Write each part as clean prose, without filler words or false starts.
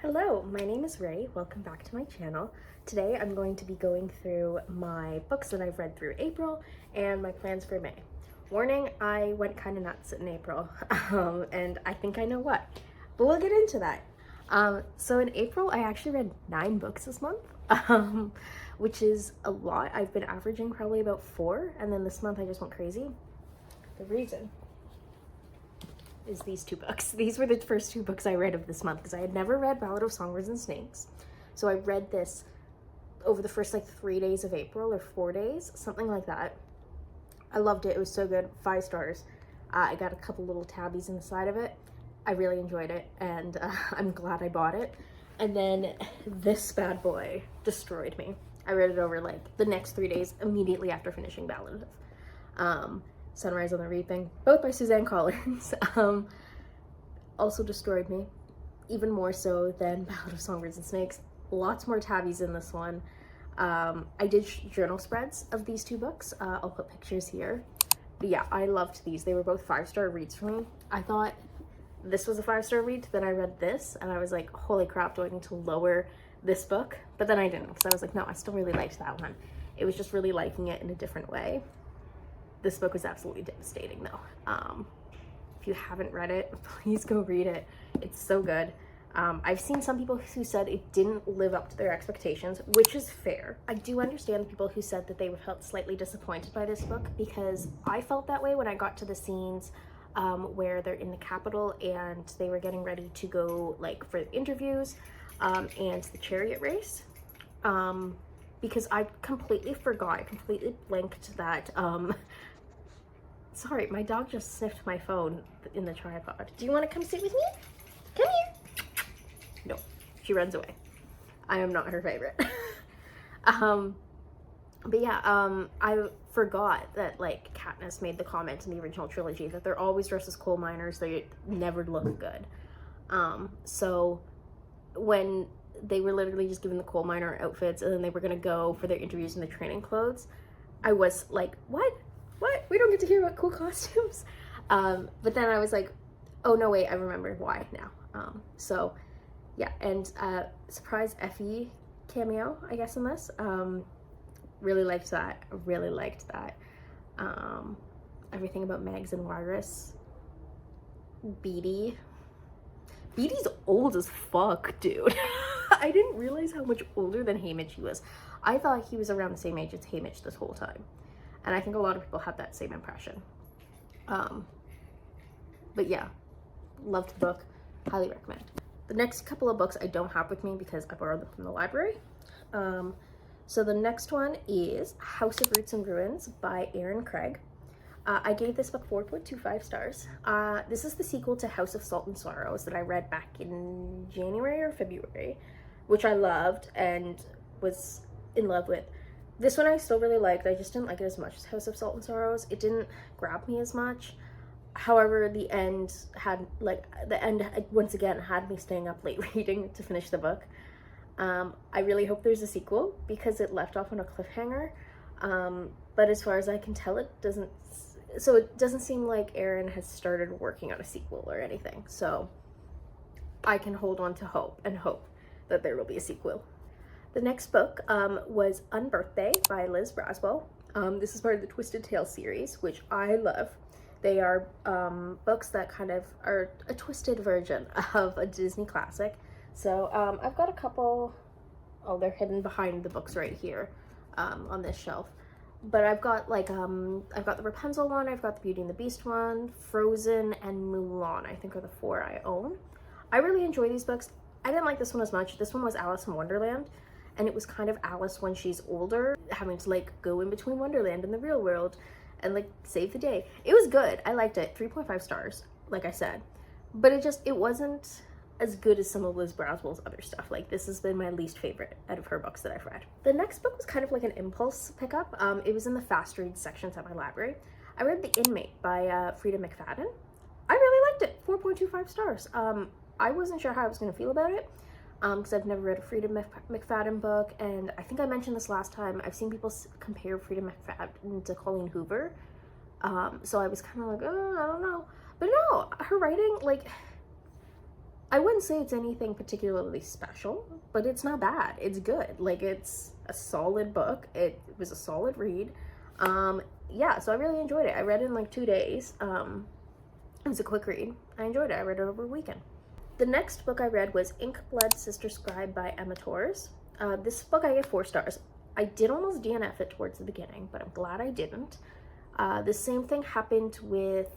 Hello, my name is Ray. Welcome back to my channel. Today I'm going to be going through my books that I've read through April and my plans for May. Warning, I went kind of nuts in April, and I think I know what, but we'll get into that. So in April, I actually read 9 books this month, which is a lot. I've been averaging probably about 4, and then this month I just went crazy. The reason is these 2 books. These were the first 2 books I read of this month because I had never read Ballad of Songbirds and Snakes. So I read this over the first 3 days of April or 4 days, something like that. I loved it. It was so good. 5 stars. I got a couple little tabbies in the side of it. I really enjoyed it, and I'm glad I bought it. And then this bad boy destroyed me. I read it over the next 3 days immediately after finishing Ballad of Sunrise on the Reaping, both by Suzanne Collins, also destroyed me, even more so than Ballad of Songbirds and Snakes. Lots more tabbies in this one. I did journal spreads of these 2 books. I'll put pictures here. But yeah, I loved these. They were both 5-star reads for me. I thought this was a 5-star read, then I read this, and I was like, holy crap, do I need to lower this book? But then I didn't, because I was like, no, I still really liked that one. It was just really liking it in a different way. This book was absolutely devastating though. If you haven't read it, please go read it. It's so good. I've seen some people who said it didn't live up to their expectations, which is fair. I do understand people who said that they felt slightly disappointed by this book, because I felt that way when I got to the scenes where they're in the Capitol and they were getting ready to go for interviews and the chariot race. Because I completely forgot, I completely blanked that, sorry, my dog just sniffed my phone in the tripod. Do you want to come sit with me? Come here. No, she runs away. I am not her favorite. But yeah, I forgot that Katniss made the comment in the original trilogy that they're always dressed as coal miners, they never look good. So when they were literally just given the coal miner outfits and then they were gonna go for their interviews in the training clothes, I was like, what? We don't get to hear about cool costumes. But then I was like, oh no, wait, I remember why now. So yeah, and surprise Effie cameo, I guess, in this. Really liked that. Really liked that. Everything about Megs and Wirus. Beetie's old as fuck, dude. I didn't realize how much older than Haymitch he was. I thought he was around the same age as Haymitch this whole time. And I think a lot of people had that same impression. But yeah, loved the book. Highly recommend. The next couple of books I don't have with me because I borrowed them from the library. So the next one is House of Roots and Ruins by Erin Craig. I gave this book 4.25 stars. This is the sequel to House of Salt and Sorrows that I read back in January or February, which I loved and was in love with. This one I still really liked. I just didn't like it as much as House of Salt and Sorrows. It didn't grab me as much. However, the end had, once again, had me staying up late reading to finish the book. I really hope there's a sequel because it left off on a cliffhanger. But as far as I can tell, it doesn't seem like Erin has started working on a sequel or anything. So I can hold on to hope and hope that there will be a sequel. The next book was Unbirthday by Liz Braswell. This is part of the Twisted Tales series, which I love. They are books that kind of are a twisted version of a Disney classic. So I've got a couple, they're hidden behind the books right here on this shelf. But I've got I've got the Rapunzel one, I've got the Beauty and the Beast one, Frozen, and Mulan, I think are the 4 I own. I really enjoy these books. I didn't like this one as much. This one was Alice in Wonderland, and it was kind of Alice when she's older, having to go in between Wonderland and the real world and save the day. It was good. I liked it. 3.5 stars, like I said. But it wasn't as good as some of Liz Braswell's other stuff. This has been my least favorite out of her books that I've read. The next book was kind of an impulse pickup. It was in the fast read sections at my library. I read The Inmate by Frida McFadden. I really liked it. 4.25 stars. I wasn't sure how I was going to feel about it because I've never read a Frida McFadden book, and I think I mentioned this last time. I've seen people compare Frida McFadden to Colleen Hoover. So I was kind of oh, I don't know. But no, her writing, I wouldn't say it's anything particularly special, but it's not bad. It's good. Like, it's a solid book. It was a solid read. Yeah, so I really enjoyed it. I read it in like 2 days. It was a quick read. I enjoyed it. I read it over a weekend. The next book I read was Ink Blood Sister Scribe by Emma Torres. This book I gave 4 stars. I did almost DNF it towards the beginning, but I'm glad I didn't. The same thing happened with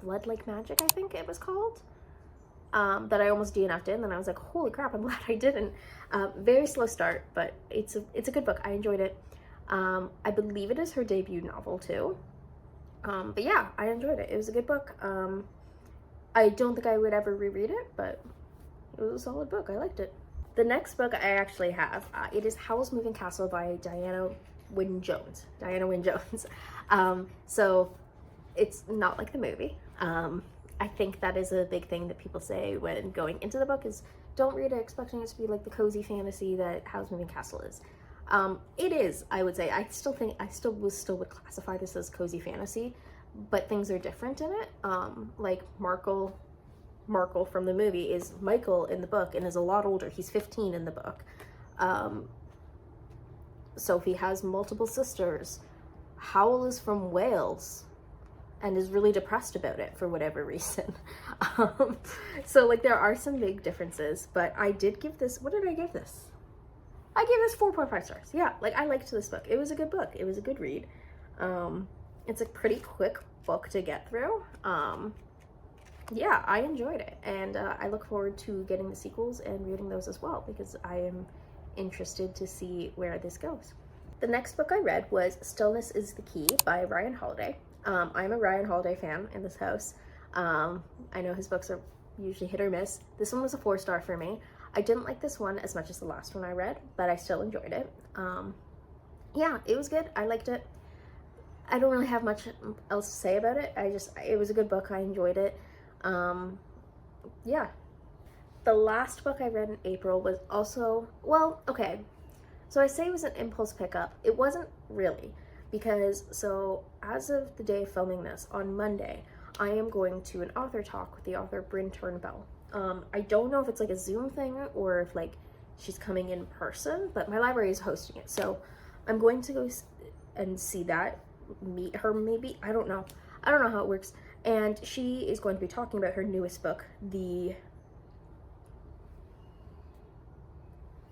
Blood Like Magic, I think it was called. That I almost DNF'd it, and then I was like, holy crap, I'm glad I didn't. Very slow start, but it's a good book. I enjoyed it. I believe it is her debut novel too. But yeah, I enjoyed it. It was a good book. I don't think I would ever reread it, but it was a solid book. I liked it. The next book I actually have, it is Howl's Moving Castle by Diana Wynne Jones. So it's not like the movie. I think that is a big thing that people say when going into the book is don't read it expecting it to be like the cozy fantasy that Howl's Moving Castle is. It is, I would say. I still would classify this as cozy fantasy, but things are different in it. Like Markle from the movie is Michael in the book and is a lot older. He's 15 in the book. Sophie has multiple sisters. Howl is from Wales and is really depressed about it for whatever reason. So like there are some big differences, but I did give this, what did I give this? I gave this 4.5 stars. Yeah, like I liked this book. It was a good book. It was a good read. It's a pretty quick book to get through. Yeah, I enjoyed it. And I look forward to getting the sequels and reading those as well because I am interested to see where this goes. The next book I read was Stillness is the Key by Ryan Holiday. I'm a Ryan Holiday fan in this house. I know his books are usually hit or miss. This one was a 4-star for me. I didn't like this one as much as the last one I read, but I still enjoyed it. Yeah, it was good. I liked it. I don't really have much else to say about it. It was a good book. I enjoyed it. Yeah. The last book I read in April was also, well, okay. So I say it was an impulse pickup. It wasn't really, because so as of the day of filming this, on Monday, I am going to an author talk with the author Bryn Turnbell. I don't know if it's like a Zoom thing or if like she's coming in person, but my library is hosting it. So I'm going to go and see that, meet her maybe. I don't know how it works. And she is going to be talking about her newest book, the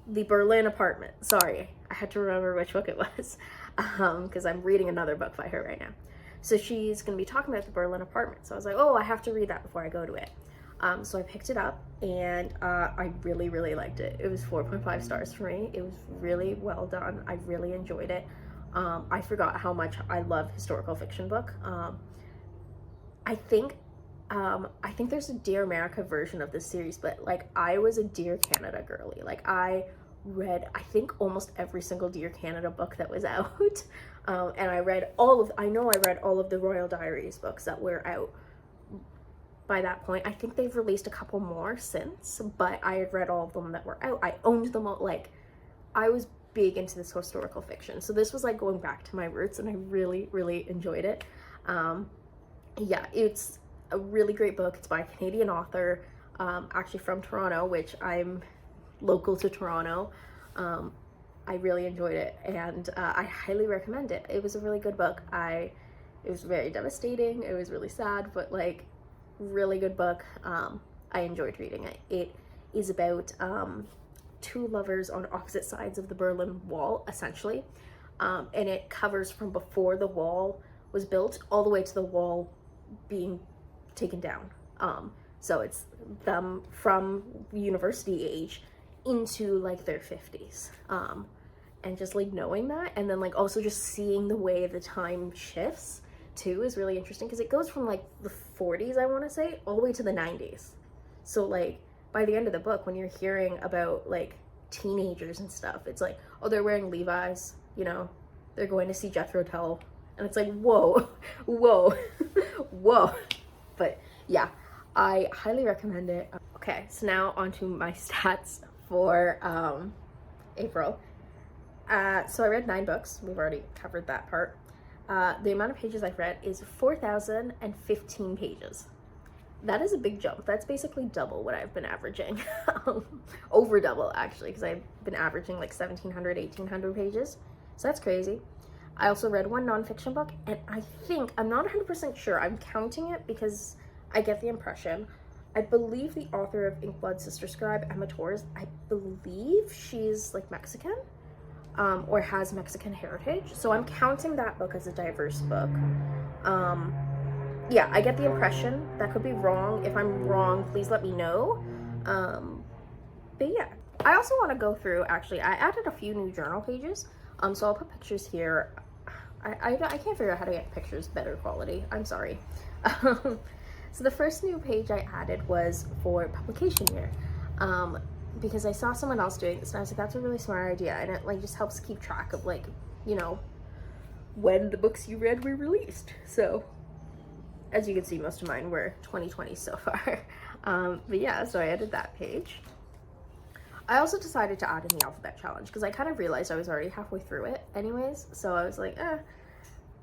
Berlin Apartment. Sorry, I had to remember which book it was because I'm reading another book by her right now. So she's going to be talking about the Berlin Apartment. So I was like, oh, I have to read that before I go to it. So I picked it up and I really, really liked it. It was 4.5 stars for me. It was really well done. I really enjoyed it. I forgot how much I love historical fiction book. I think there's a Dear America version of this series, but like I was a Dear Canada girly. Like I read, I think almost every single Dear Canada book that was out. And I read I read all of the Royal Diaries books that were out by that point. I think they've released a couple more since, but I had read all of them that were out. I owned them all. Like I was big into this historical fiction. So this was like going back to my roots and I really, really enjoyed it. Yeah, it's a really great book. It's by a Canadian author, actually from Toronto, which I'm local to Toronto. I really enjoyed it and I highly recommend it. It was a really good book. It was very devastating. It was really sad, but like really good book. I enjoyed reading it. It is about two lovers on opposite sides of the Berlin Wall, essentially. And it covers from before the wall was built all the way to the wall being taken down. So it's them from university age into like their 50s. And just like knowing that, and then like also just seeing the way the time shifts too is really interesting because it goes from like the 40s, I want to say, all the way to the 90s. So like by the end of the book, when you're hearing about like teenagers and stuff, it's like, oh, they're wearing Levi's, you know, they're going to see Jethro Tull, and it's like, whoa, whoa, whoa. But yeah, I highly recommend it. Okay, so now onto my stats for April. So I read 9 books. We've already covered that part. The amount of pages I've read is 4,015 pages. That is a big jump. That's basically double what I've been averaging. Over double, actually, because I've been averaging like 1,700, 1,800 pages. So that's crazy. I also read one nonfiction book, and I think, I'm not 100% sure, I'm counting it because I get the impression. I believe the author of Inkblood Sister Scribe, Emma Torres, I believe she's like Mexican, or has Mexican heritage. So I'm counting that book as a diverse book. Yeah, I get the impression. That could be wrong. If I'm wrong, please let me know. But yeah, I also want to go through, actually, I added a few new journal pages. So I'll put pictures here. I can't figure out how to get pictures better quality. I'm sorry. So the first new page I added was for publication year. Because I saw someone else doing this, and I was like, that's a really smart idea. And it like just helps keep track of like, you know, when the books you read were released. So as you can see, most of mine were 2020 so far. But yeah, so I added that page. I also decided to add in the alphabet challenge because I kind of realized I was already halfway through it anyways. So I was like,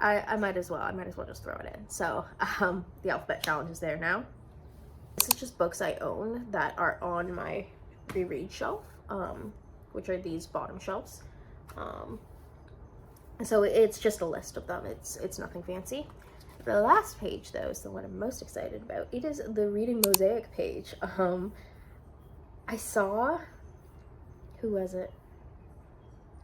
I might as well just throw it in. So the alphabet challenge is there now. This is just books I own that are on my reread shelf, which are these bottom shelves. So it's just a list of them. It's nothing fancy. The last page, though, is the one I'm most excited about. It is the Reading Mosaic page. I saw, who was it?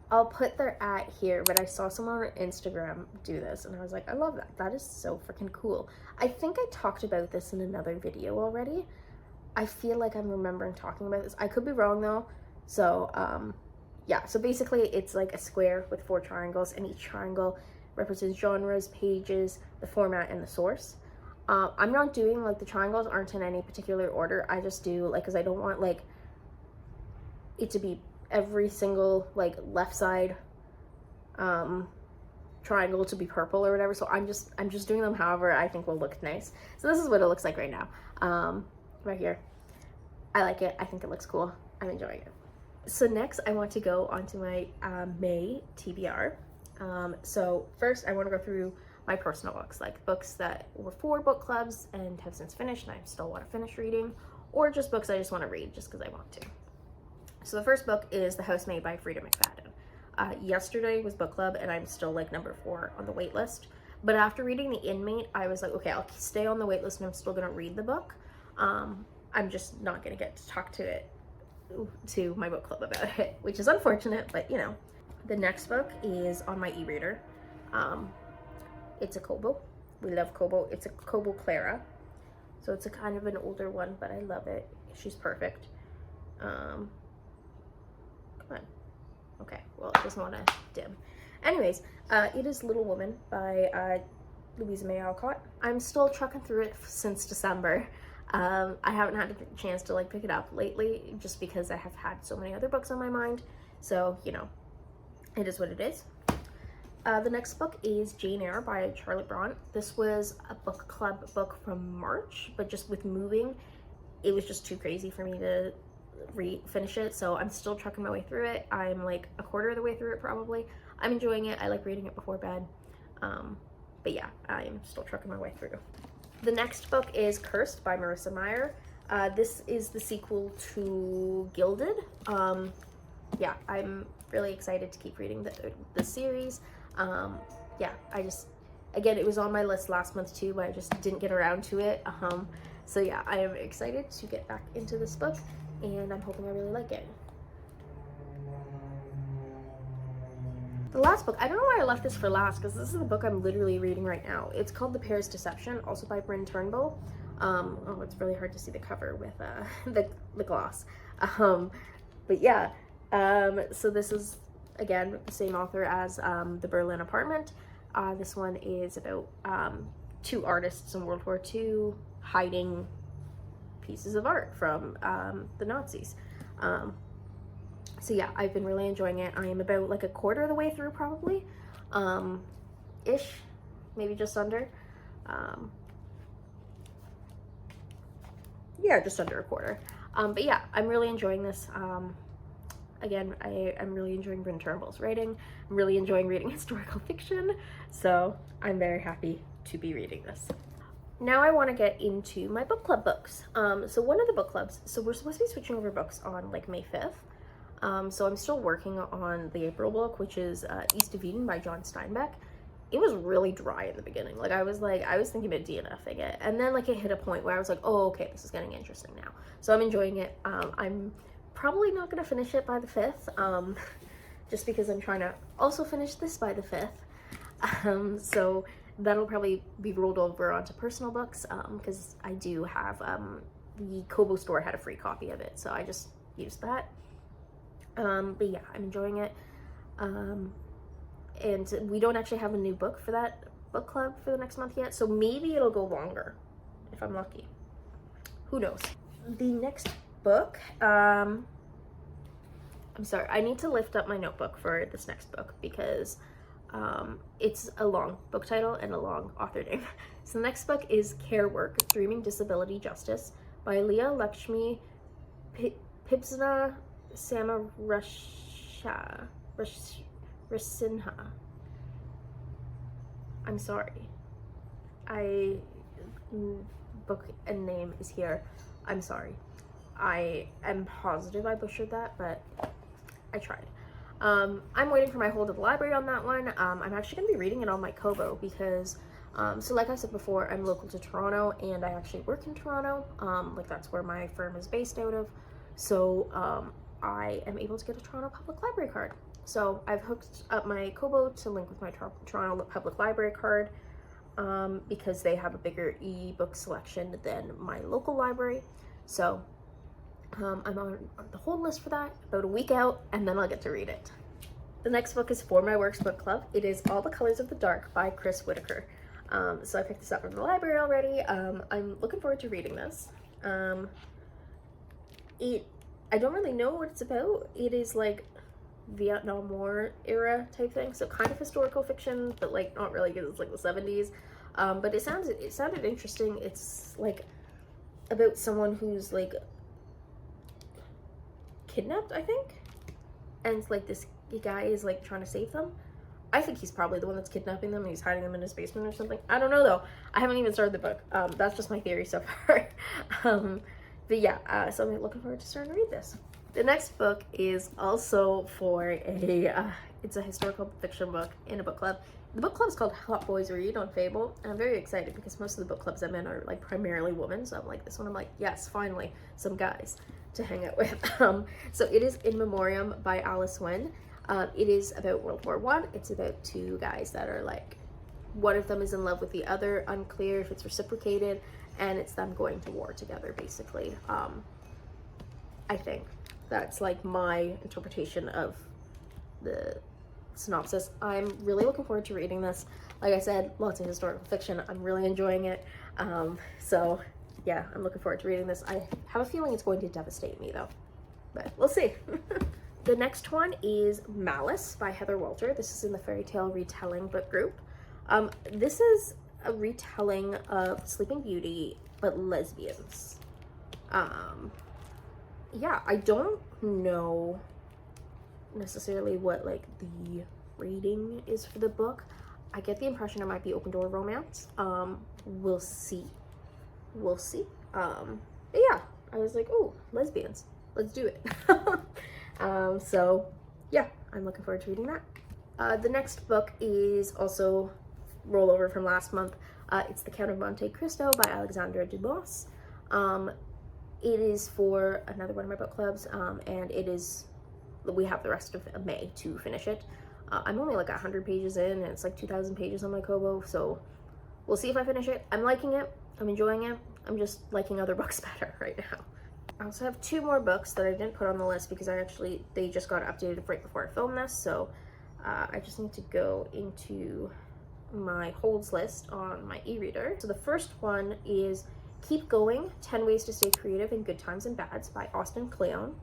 I'll put their @ here, but I saw someone on Instagram do this, and I was like, I love that. That is so freaking cool. I think I talked about this in another video already. I feel like I'm remembering talking about this. I could be wrong, though. So, yeah. So basically, it's like a square with 4 triangles, and each triangle represents genres, pages, the format, and the source. I'm not doing, like, the triangles aren't in any particular order. I just do, like, because I don't want, like, it to be every single, like, left side triangle to be purple or whatever. So I'm just doing them however I think will look nice. So this is what it looks like right now. Right here. I like it. I think it looks cool. I'm enjoying it. So next I want to go onto my May TBR. So first I want to go through my personal books, like books that were for book clubs and have since finished and I still want to finish reading, or just books I just want to read just because I want to. So the first book is The House Made by Frida McFadden. Yesterday was book club and I'm still like number 4 on the wait list. But after reading The Inmate, I was like, okay, I'll stay on the wait list and I'm still going to read the book. I'm just not going to get to talk to my book club about it, which is unfortunate, but you know. The next book is on my e-reader. It's a Kobo. We love Kobo. It's a Kobo Clara. So it's a kind of an older one, but I love it. She's perfect. Come on. Okay, well, it doesn't want to dim. Anyways, it is Little Woman by Louisa May Alcott. I'm still trucking through it since December. I haven't had a chance to like pick it up lately just because I have had so many other books on my mind. So, you know, it is what it is. The next book is Jane Eyre by Charlotte Brontë. This was a book club book from March, but just with moving, it was just too crazy for me to finish it. So I'm still trucking my way through it. I'm like a quarter of the way through it probably. I'm enjoying it. I like reading it before bed. But yeah, I'm still trucking my way through. The next book is Cursed by Marissa Meyer. This is the sequel to Gilded. Yeah, I'm really excited to keep reading the series. Yeah, again, it was on my list last month too, but I just didn't get around to it. So yeah, I am excited to get back into this book, and I'm hoping I really like it. The last book, I don't know why I left this for last, because this is the book I'm literally reading right now. It's called The Paris Deception, also by Bryn Turnbull. Oh, it's really hard to see the cover with the gloss. But yeah, so this is, again, the same author as The Berlin Apartment. This one is about 2 artists in World War II hiding pieces of art from the Nazis. So yeah, I've been really enjoying it. I am about like a quarter of the way through probably, ish, maybe just under. Yeah, just under a quarter. But yeah, I'm really enjoying this. Again, I'm really enjoying Bryn Turnbull's writing. I'm really enjoying reading historical fiction. So I'm very happy to be reading this. now I want to get into my book club books. So one of the book clubs, so we're supposed to be switching over books on like May 5th. So I'm still working on the April book, which is East of Eden by John Steinbeck. It was really dry in the beginning. I was thinking about DNFing it, and then like it hit a point where I was like, oh, okay, this is getting interesting now. So I'm enjoying it. I'm probably not going to finish it by the 5th, just because I'm trying to also finish this by the 5th. So that'll probably be rolled over onto personal books, because I do have, the Kobo store had a free copy of it, so I just used that. But yeah, I'm enjoying it. And we don't actually have a new book for that book club for the next month yet, so maybe it'll go longer if I'm lucky. Who knows? The next book, I'm sorry, I need to lift up my notebook for this next book because it's a long book title and a long author name. So the next book is Care Work, Dreaming Disability Justice by Leah Lakshmi Pibsana Rasinha. I'm sorry. Book and name is here. I'm sorry. I am positive I butchered that, but I tried. I'm waiting for my hold of the library on that one. I'm actually going to be reading it on my Kobo because, so like I said before, I'm local to Toronto and I actually work in Toronto. Like that's where my firm is based out of. So I am able to get a Toronto Public Library card. So I've hooked up my Kobo to link with my Toronto Public Library card because they have a bigger e-book selection than my local library. So I'm on the hold list for that, about a week out, and then I'll get to read it. The next book is For My Works Book Club. It is All the Colors of the Dark by Chris Whitaker. So I picked this up from the library already. I'm looking forward to reading this. I don't really know what it's about. It is like Vietnam War era type thing, so kind of historical fiction, but like not really because it's like the 70s. But it sounded interesting. It's like about someone who's like kidnapped, I think, and like this guy is like trying to save them. I think he's probably the one that's kidnapping them and he's hiding them in his basement or something. I don't know though. I haven't even started the book. That's just my theory so far. But yeah, so I'm looking forward to starting to read this. The next book is also for it's a historical fiction book in a book club. The book club is called Hot Boys Read on Fable, and I'm very excited because most of the book clubs I'm in are like primarily women, so I'm like, this one I'm like, yes, finally, some guys to hang out with. So it is In Memoriam by Alice Wynne. It is about World War I. It's about two guys that are like, one of them is in love with the other, unclear if it's reciprocated, and it's them going to war together, basically. I think that's like my interpretation of the synopsis. I'm really looking forward to reading this. Like I said, lots of historical fiction. I'm really enjoying it. So yeah, I'm looking forward to reading this. I have a feeling it's going to devastate me though, but we'll see. The next one is Malice by Heather Walter. This is in the fairy tale retelling book group. This is a retelling of Sleeping Beauty, but lesbians. Yeah, I don't know necessarily what like the rating is for the book. I get the impression it might be open door romance. We'll see. But yeah, I was like, oh, lesbians, let's do it. So yeah, I'm looking forward to reading that. The next book is also rollover from last month. It's The Count of Monte Cristo by Alexandra Dumas. It is for another one of my book clubs, and we have the rest of May to finish it. I'm only like 100 pages in, and it's like 2,000 pages on my Kobo, so we'll see if I finish it. I'm liking it. I'm enjoying it. I'm just liking other books better right now. I also have two more books that I didn't put on the list because they just got updated right before I filmed this, so I just need to go into my holds list on my e-reader. So the first one is Keep Going, 10 Ways to Stay Creative in Good Times and Bads by Austin Kleon.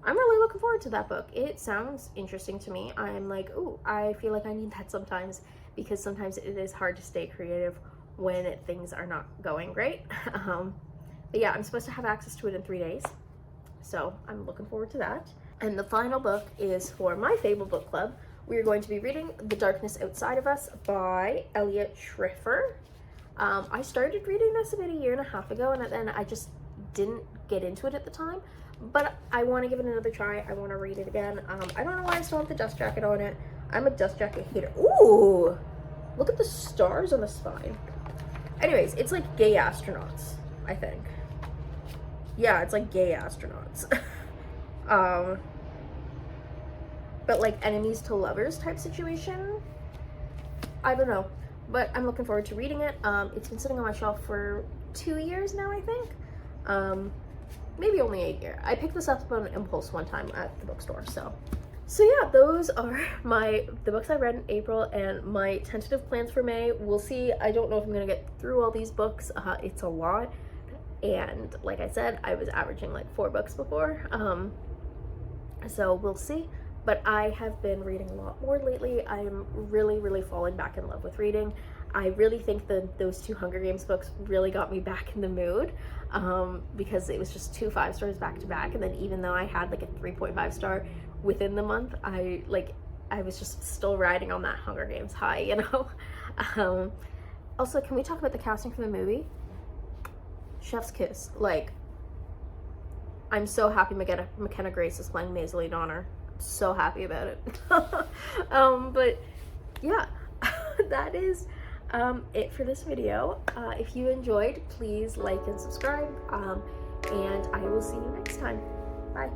I'm really looking forward to that book. It sounds interesting to me. I'm like, ooh, I feel like I need that sometimes because sometimes it is hard to stay creative when things are not going great. But yeah, I'm supposed to have access to it in 3 days, so I'm looking forward to that. And the final book is for my Fable book club. We are going to be reading The Darkness Outside of Us by Elliot Schrieffer. I started reading this about a year and a half ago, and then I just didn't get into it at the time, but I want to give it another try. I want to read it again. I don't know why I still have the dust jacket on it. I'm a dust jacket hater. Ooh, look at the stars on the spine. Anyways, it's like gay astronauts, I think. Yeah, it's like gay astronauts. But like enemies to lovers type situation. I don't know, but I'm looking forward to reading it. It's been sitting on my shelf for 2 years now, I think. Maybe only a year. I picked this up on impulse one time at the bookstore. So yeah, those are the books I read in April and my tentative plans for May. We'll see. I don't know if I'm gonna get through all these books. It's a lot, and like I said, I was averaging like 4 books before. So we'll see. But I have been reading a lot more lately. I'm really falling back in love with reading. I really think that those 2 Hunger Games books really got me back in the mood, because it was just 2 5 stars back to back, and then even though I had like a 3.5 star within the month, I was just still riding on that Hunger Games high, you know. Also, can we talk about the casting for the movie? Chef's kiss. Like, I'm so happy McKenna Grace is playing Maisie Donner. So happy about it. But yeah, that is it for this video. If you enjoyed, please like and subscribe, and I will see you next time. Bye.